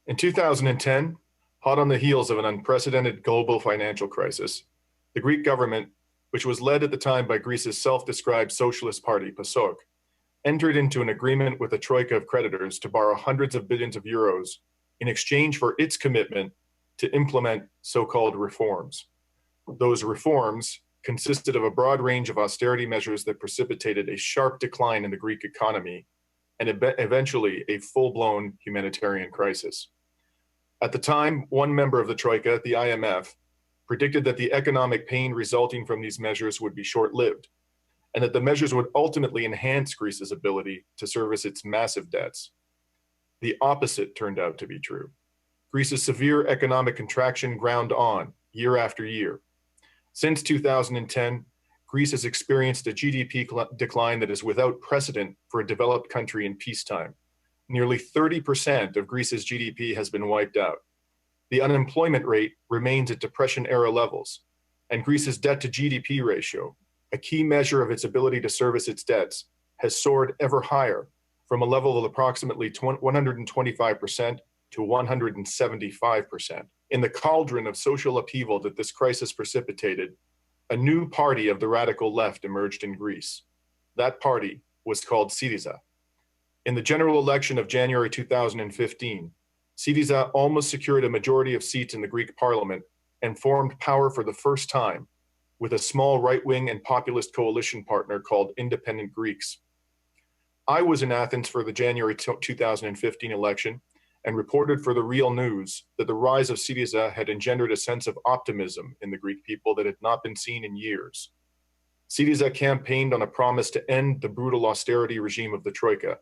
In 2010, hot on the heels of an unprecedented global financial crisis, the Greek government, which was led at the time by Greece's self-described socialist party, PASOK, entered into an agreement with a troika of creditors to borrow hundreds of billions of euros in exchange for its commitment to implement so-called reforms. Those reforms consisted of a broad range of austerity measures that precipitated a sharp decline in the Greek economy and eventually a full-blown humanitarian crisis. At the time, one member of the Troika, the IMF, predicted that the economic pain resulting from these measures would be short-lived, and that the measures would ultimately enhance Greece's ability to service its massive debts. The opposite turned out to be true. Greece's severe economic contraction ground on year after year. Since 2010, Greece has experienced a GDP decline that is without precedent for a developed country in peacetime. Nearly 30% of Greece's GDP has been wiped out. The unemployment rate remains at Depression-era levels, and Greece's debt-to-GDP ratio, a key measure of its ability to service its debts, has soared ever higher from a level of approximately 125% to 175%. In the cauldron of social upheaval that this crisis precipitated, a new party of the radical left emerged in Greece. That party was called Syriza. In the general election of January 2015, Syriza almost secured a majority of seats in the Greek parliament and formed power for the first time with a small right-wing and populist coalition partner called Independent Greeks. I was in Athens for the January 2015 election and reported for the Real News that the rise of Syriza had engendered a sense of optimism in the Greek people that had not been seen in years. Syriza campaigned on a promise to end the brutal austerity regime of the Troika.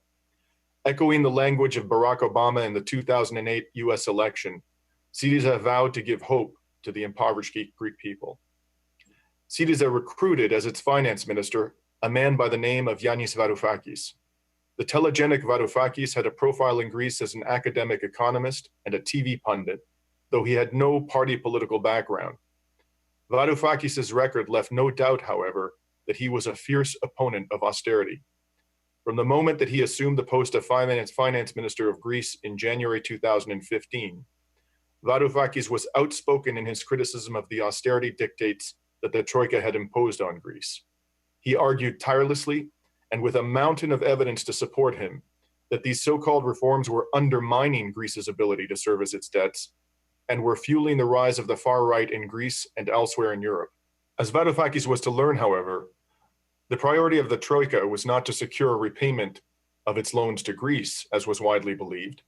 Echoing the language of Barack Obama in the 2008 US election, Syriza vowed to give hope to the impoverished Greek people. Syriza recruited as its finance minister a man by the name of Yanis Varoufakis. The telegenic Varoufakis had a profile in Greece as an academic economist and a TV pundit, though he had no party political background. Varoufakis' record left no doubt, however, that he was a fierce opponent of austerity. From the moment that he assumed the post of finance minister of Greece in January 2015, Varoufakis was outspoken in his criticism of the austerity dictates that the Troika had imposed on Greece. He argued tirelessly and with a mountain of evidence to support him that these so-called reforms were undermining Greece's ability to service its debts and were fueling the rise of the far right in Greece and elsewhere in Europe. As Varoufakis was to learn, however, the priority of the Troika was not to secure repayment of its loans to Greece, as was widely believed.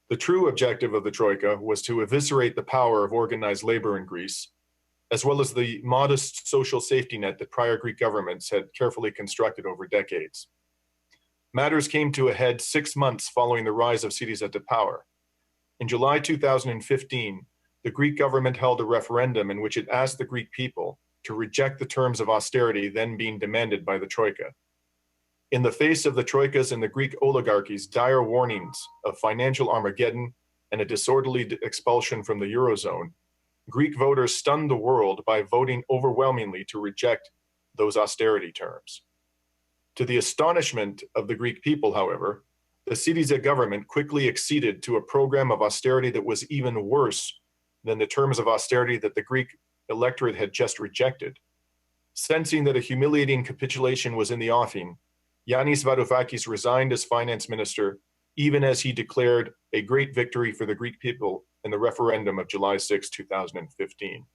The true objective of the Troika was to eviscerate the power of organized labor in Greece, as well as the modest social safety net that prior Greek governments had carefully constructed over decades. Matters came to a head 6 months following the rise of Syriza to power. In July 2015, the Greek government held a referendum in which it asked the Greek people to reject the terms of austerity then being demanded by the Troika. In the face of the Troika's and the Greek oligarchy's dire warnings of financial Armageddon and a disorderly expulsion from the Eurozone, Greek voters stunned the world by voting overwhelmingly to reject those austerity terms. To the astonishment of the Greek people, however, the Syriza government quickly acceded to a program of austerity that was even worse than the terms of austerity that the Greek electorate had just rejected. Sensing that a humiliating capitulation was in the offing, Yanis Varoufakis resigned as finance minister, even as he declared a great victory for the Greek people in the referendum of July 6, 2015.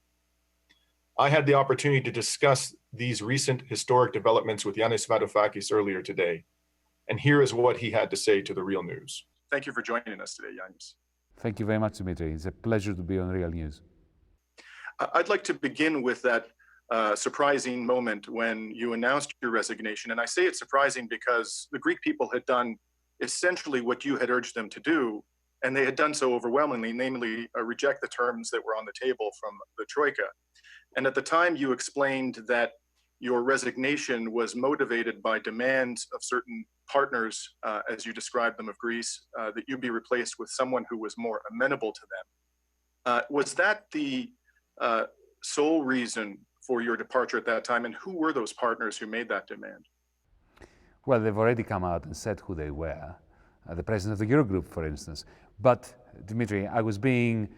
I had the opportunity to discuss these recent historic developments with Yanis Varoufakis earlier today, and here is what he had to say to the Real News. Thank you for joining us today, Yanis. Thank you very much, Dimitri. It's a pleasure to be on Real News. I'd like to begin with that surprising moment when you announced your resignation. And I say it's surprising because the Greek people had done essentially what you had urged them to do, and they had done so overwhelmingly, namely reject the terms that were on the table from the Troika. And at the time you explained that your resignation was motivated by demands of certain partners, as you described them, of Greece, that you be replaced with someone who was more amenable to them. Was that the sole reason for your departure at that time, and who were those partners who made that demand? Well, they've already come out and said who they were. The president of the Eurogroup, for instance. But, Dimitri, I was being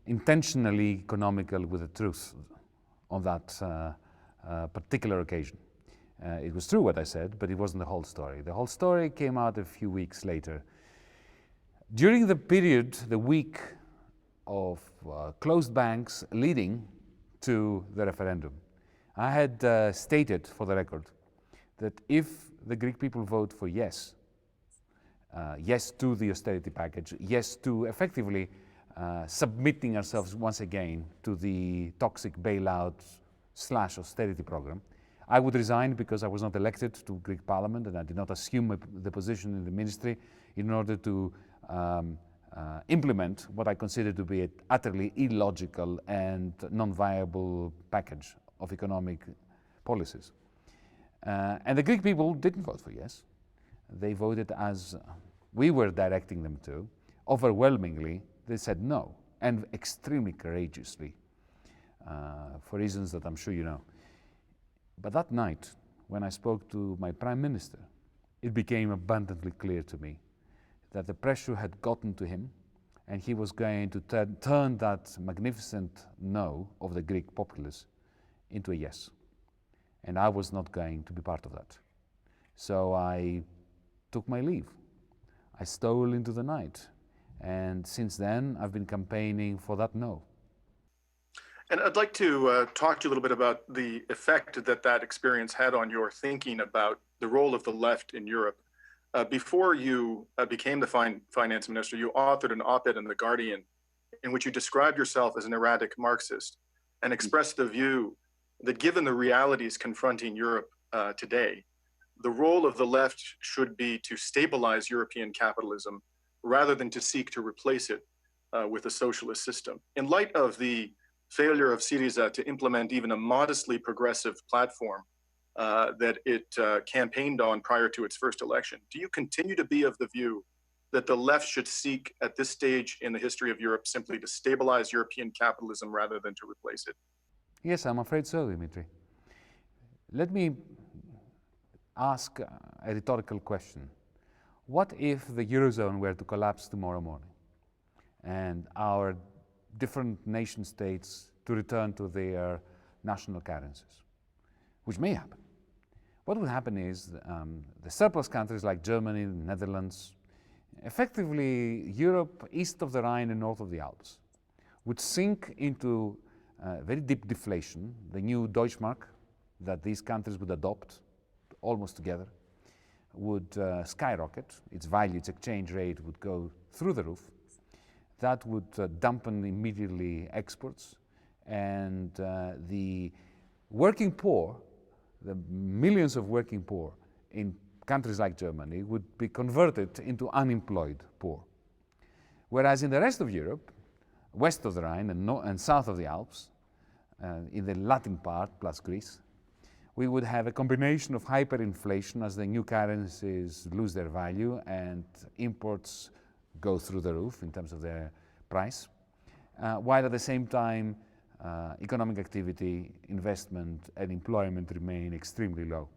intentionally economical with the truth on that particular occasion. It was true what I said, but it wasn't the whole story. The whole story came out a few weeks later. During the period, the week of closed banks leading to the referendum, I had stated, for the record, that if the Greek people vote for yes, yes to the austerity package, yes to effectively submitting ourselves once again to the toxic bailout / austerity program, I would resign because I was not elected to Greek parliament and I did not assume the position in the ministry in order to implement what I consider to be an utterly illogical and non-viable package of economic policies. And the Greek people didn't vote for yes. They voted as we were directing them to. Overwhelmingly, they said no, and extremely courageously, for reasons that I'm sure you know. But that night, when I spoke to my prime minister, it became abundantly clear to me that the pressure had gotten to him and he was going to turn that magnificent no of the Greek populace into a yes. And I was not going to be part of that. So I took my leave. I stole into the night. And since then, I've been campaigning for that no. And I'd like to talk to you a little bit about the effect that that experience had on your thinking about the role of the left in Europe. Before you became the finance minister, you authored an op-ed in The Guardian in which you described yourself as an erratic Marxist and expressed the view that given the realities confronting Europe today, the role of the left should be to stabilize European capitalism rather than to seek to replace it with a socialist system. In light of the failure of Syriza to implement even a modestly progressive platform that it campaigned on prior to its first election, do you continue to be of the view that the left should seek at this stage in the history of Europe simply to stabilize European capitalism rather than to replace it? Yes, I'm afraid so, Dimitri. Let me ask a rhetorical question. What if the Eurozone were to collapse tomorrow morning and our different nation states to return to their national currencies, which may happen? What would happen is the surplus countries like Germany, the Netherlands, effectively Europe east of the Rhine and north of the Alps, would sink into very deep deflation. The new Deutschmark that these countries would adopt almost together would skyrocket. Its value, its exchange rate would go through the roof. That would dampen immediately exports, and the working poor, the millions of working poor in countries like Germany would be converted into unemployed poor. Whereas in the rest of Europe, west of the Rhine and south of the Alps, in the Latin part plus Greece, we would have a combination of hyperinflation as the new currencies lose their value and imports go through the roof in terms of their price, while at the same time economic activity, investment and employment remain extremely low.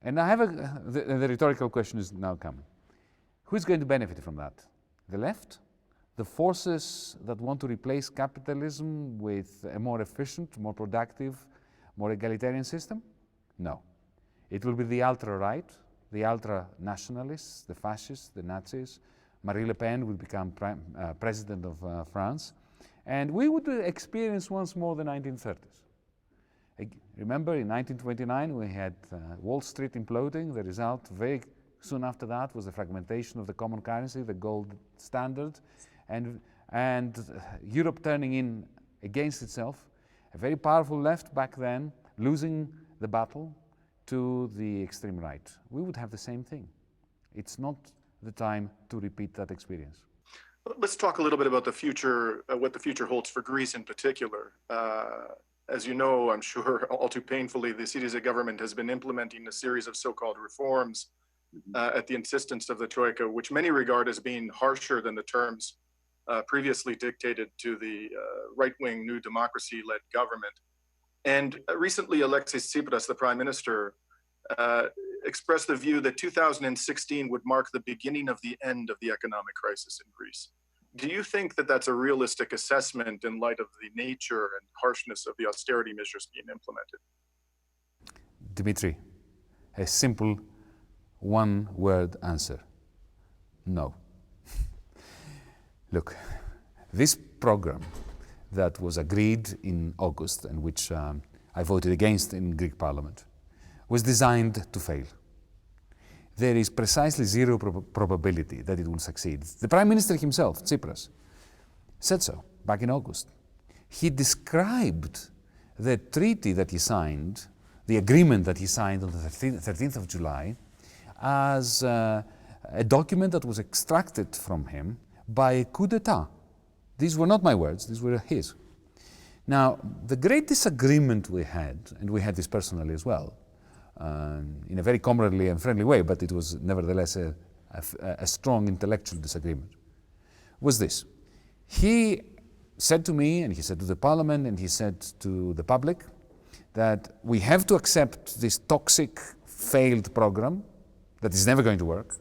And I have the rhetorical question is now coming. Who's going to benefit from that? The left? The forces that want to replace capitalism with a more efficient, more productive, more egalitarian system? No. It will be the ultra-right, the ultra-nationalists, the fascists, the Nazis. Marine Le Pen will become president of France. And we would experience once more the 1930s. Remember, in 1929, we had Wall Street imploding. The result very soon after that was the fragmentation of the common currency, the gold standard, and Europe turning in against itself. A very powerful left back then, losing the battle to the extreme right. We would have the same thing. It's not the time to repeat that experience. Let's talk a little bit about the future, what the future holds for Greece in particular. As you know, I'm sure all too painfully, the Syriza government has been implementing a series of so-called reforms at the insistence of the Troika, which many regard as being harsher than the terms previously dictated to the right-wing New Democracy-led government. And recently, Alexis Tsipras, the prime minister, expressed the view that 2016 would mark the beginning of the end of the economic crisis in Greece. Do you think that that's a realistic assessment in light of the nature and harshness of the austerity measures being implemented? Dimitri, a simple one-word answer: no. Look, this program that was agreed in August and which I voted against in Greek Parliament was designed to fail. There is precisely zero probability that it will succeed. The Prime Minister himself, Tsipras, said so back in August. He described the treaty that he signed, the agreement that he signed on the 13th of July, as a document that was extracted from him by a coup d'etat. These were not my words, these were his. Now, the great disagreement we had, and we had this personally as well, in a very comradely and friendly way, but it was nevertheless a strong intellectual disagreement, was this. He said to me, and he said to the Parliament, and he said to the public, that we have to accept this toxic, failed program that is never going to work,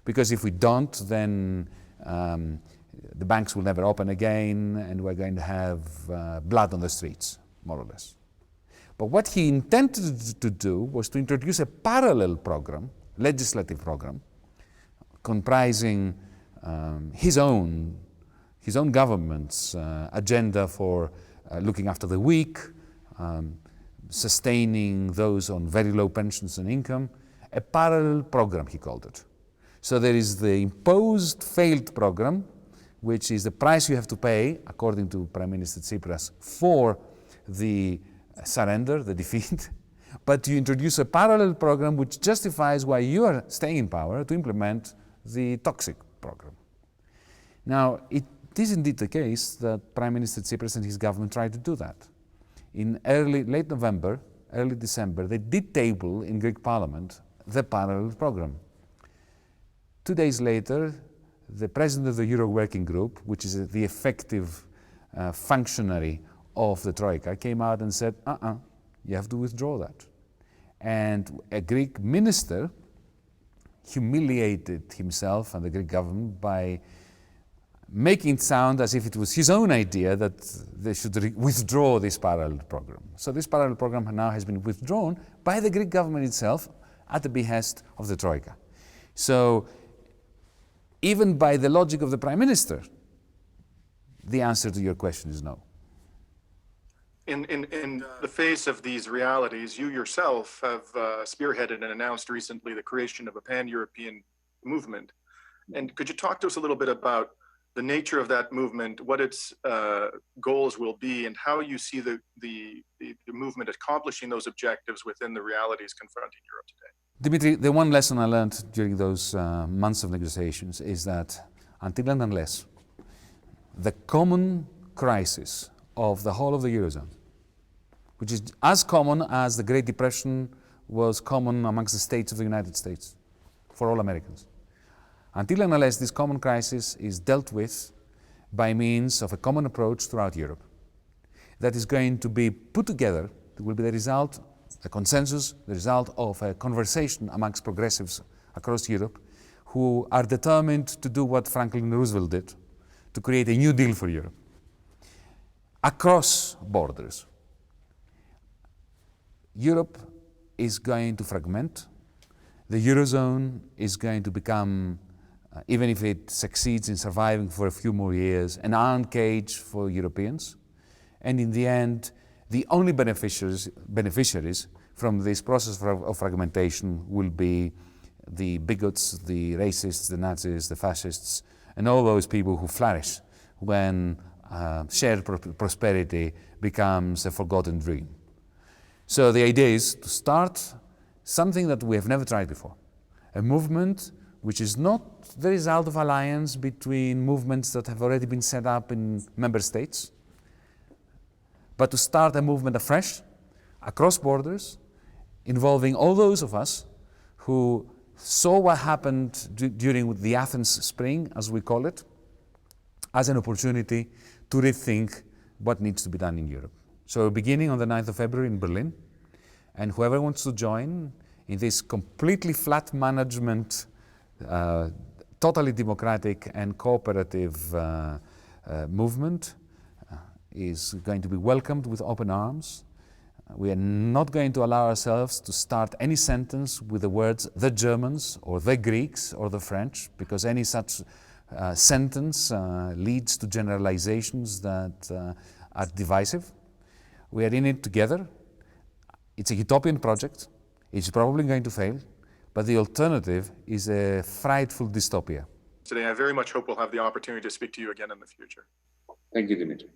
because if we don't, then the banks will never open again, and we're going to have blood on the streets, more or less. But what he intended to do was to introduce a parallel program, legislative program, comprising his own government's agenda for looking after the weak, sustaining those on very low pensions and income, a parallel program, he called it. So there is the imposed failed program, which is the price you have to pay, according to Prime Minister Tsipras, for the surrender, the defeat, but you introduce a parallel program which justifies why you are staying in power to implement the toxic program. Now, it is indeed the case that Prime Minister Tsipras and his government tried to do that. In late November, early December, they did table in Greek Parliament the parallel program. 2 days later, the president of the Euro Working Group, which is the effective functionary of the Troika, came out and said, you have to withdraw that. And a Greek minister humiliated himself and the Greek government by making it sound as if it was his own idea that they should withdraw this parallel program. So this parallel program now has been withdrawn by the Greek government itself at the behest of the Troika. So even by the logic of the Prime Minister, the answer to your question is no. In the face of these realities, you yourself have spearheaded and announced recently the creation of a pan-European movement. And could you talk to us a little bit about the nature of that movement, what its goals will be, and how you see the movement accomplishing those objectives within the realities confronting Europe today? Dimitri, the one lesson I learned during those months of negotiations is that until and unless the common crisis of the whole of the Eurozone, which is as common as the Great Depression was common amongst the states of the United States for all Americans, until and unless this common crisis is dealt with by means of a common approach throughout Europe, that is going to be put together, it will be the result, a consensus, the result of a conversation amongst progressives across Europe who are determined to do what Franklin Roosevelt did, to create a new deal for Europe, across borders. Europe is going to fragment. The Eurozone is going to become, even if it succeeds in surviving for a few more years, an iron cage for Europeans. And in the end, the only beneficiaries from this process of fragmentation will be the bigots, the racists, the Nazis, the fascists, and all those people who flourish when shared prosperity becomes a forgotten dream. So the idea is to start something that we have never tried before, a movement which is not the result of alliance between movements that have already been set up in member states, but to start a movement afresh, across borders, involving all those of us who saw what happened during the Athens Spring, as we call it, as an opportunity to rethink what needs to be done in Europe. So beginning on the 9th of February in Berlin, and whoever wants to join in this completely flat management, totally democratic and cooperative movement is going to be welcomed with open arms. We are not going to allow ourselves to start any sentence with the words the Germans or the Greeks or the French, because any such sentence leads to generalizations that are divisive. We are in it together. It's a utopian project. It's probably going to fail, but the alternative is a frightful dystopia. Today, I very much hope we'll have the opportunity to speak to you again in the future. Thank you, Dimitri.